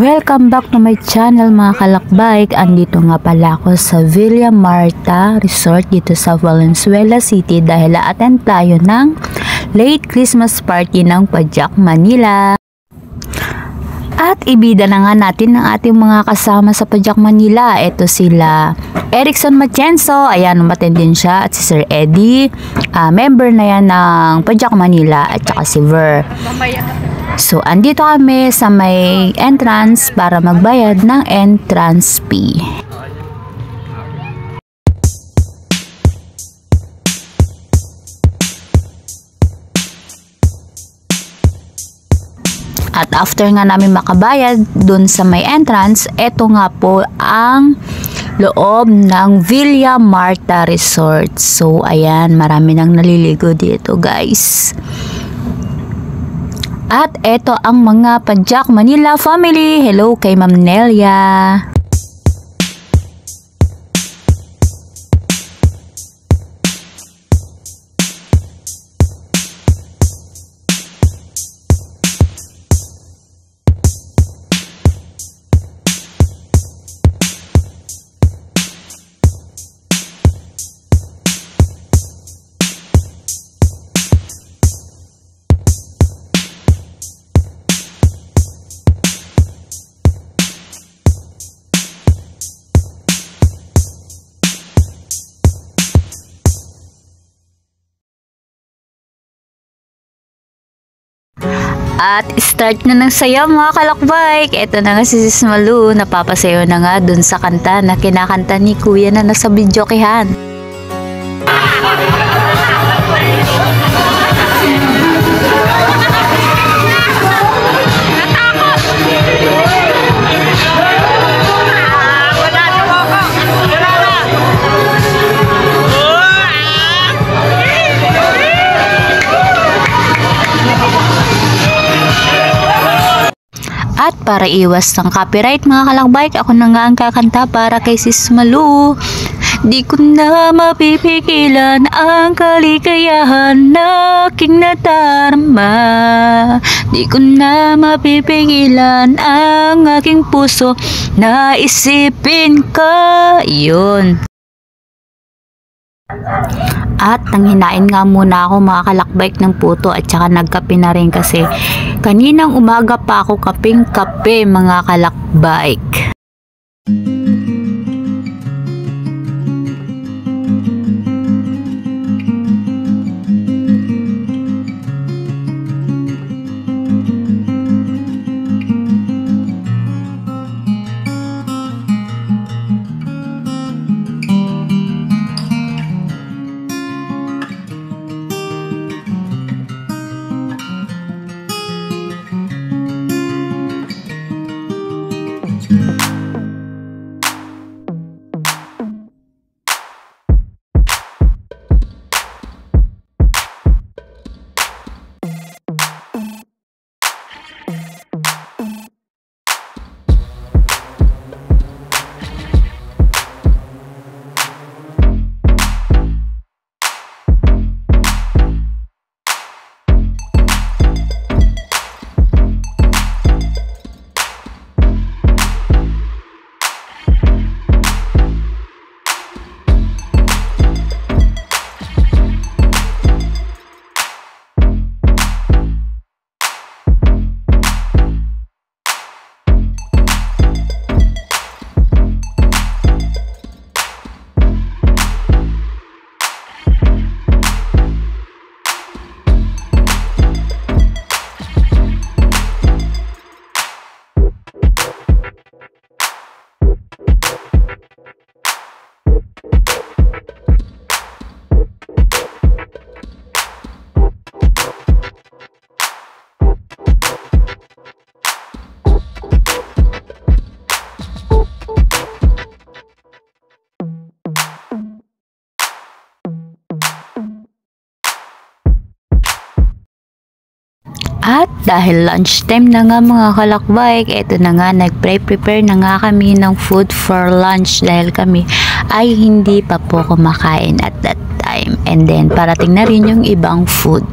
Welcome back to my channel mga kalakbike. Andito nga pala ako sa Villa Marta Resort dito sa Valenzuela City dahil a-attend tayo ng late Christmas party ng Pajak, Manila. At ibida na nga natin ng ating mga kasama sa Pajak, Manila. Ito sila Erickson Matienzo, ayan, umattend din siya, at si Sir Eddie, member na yan ng Pajak, Manila, at saka si Ver. So, andito kami sa may entrance para magbayad ng entrance fee. At after nga namin makabayad dun sa may entrance, eto nga po ang loob ng Villa Marta Resort. So, ayan, marami nang naliligo dito, guys. At eto ang mga Pajak Manila family. Hello kay Ma'am Nelia. At start na ng sayaw mga kalakbike. Ito na nga si Sis Malu, napapasayaw na nga dun sa kanta na kinakanta ni Kuya na nasa videokehan. At para iwas ng copyright mga kalakbike, ako na nga ang kakanta para kay Sis Malu. Di ko na mapipigilan ang kaligayahan na aking nadarama. Di ko na mapipigilan ang aking puso na isipin ka. Yun. At nanghinain nga muna ako mga kalakbike ng puto at saka nagkape na rin kasi kaninang umaga pa ako kapeng-kape mga kalakbike. At dahil lunchtime na nga mga kalakbike, eto na nga, nag-prepare na nga kami ng food for lunch dahil kami ay hindi pa po kumakain at that time. And then parating na rin yung ibang food.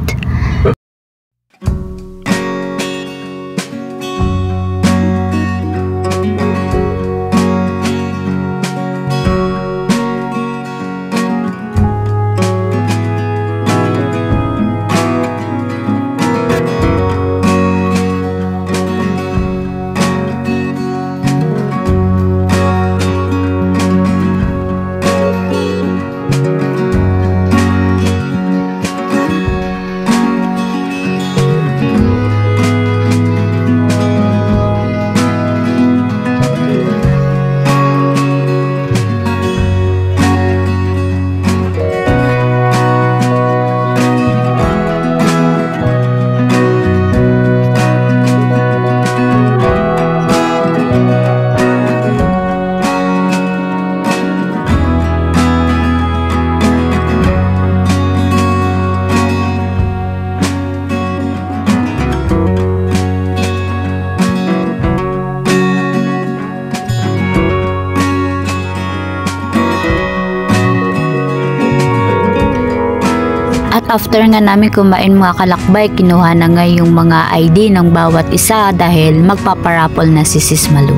After nga namin kumain mga kalakbay, kinuha na nga yung mga ID ng bawat isa dahil magpaparapol na si Sis Malu.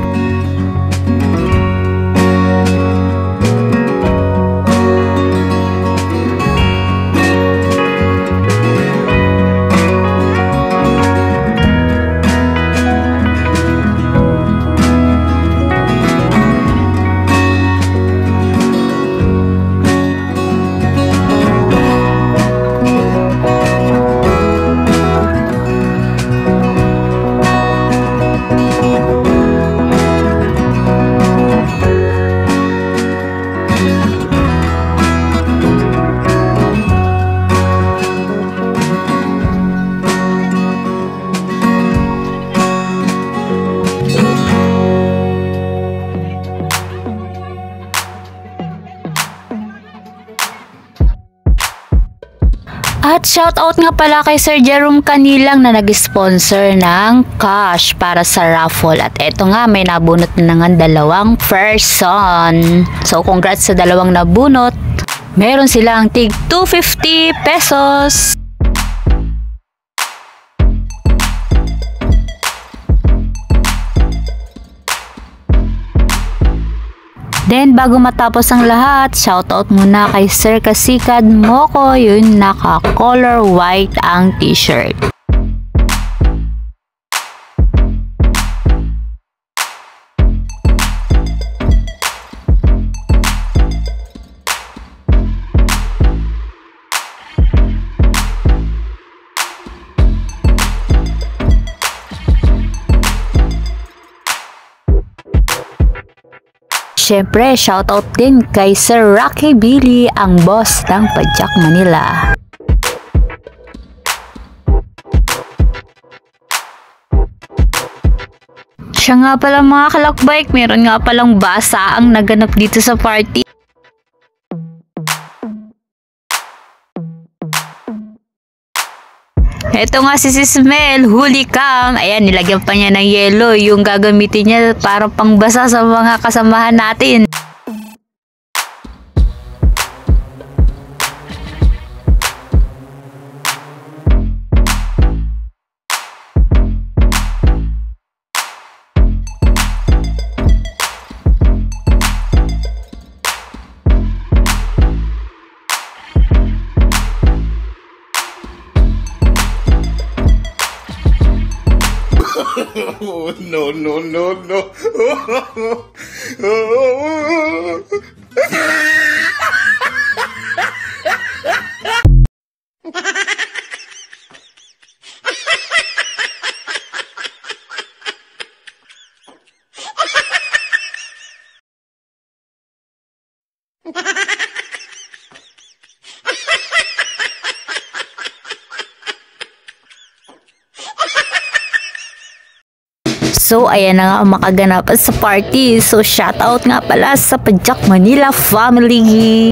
At shoutout nga pala kay Sir Jerome Canilang na nag-sponsor ng cash para sa raffle. At eto nga, may nabunot na nga 2 person. So congrats sa 2 nabunot. Meron silang tig 250 pesos. Then bago matapos ang lahat, shoutout muna kay Sir Kasikad Moko, yun naka-color white ang t-shirt. Siyempre, shoutout din kay Sir Rocky Billy, ang boss ng Padjak Manila. Siya nga pala mga kalakbike, meron nga palang basa ang naganap dito sa party. Ito nga si Sis Mel, huli kang. Ayan, nilagyan pa niya ng yelo yung gagamitin niya para pangbasa sa mga kasamahan natin. Oh, no, no, no, no. So, ayan na nga ang makaganapan sa party. So, shoutout nga pala sa Padjak Manila family.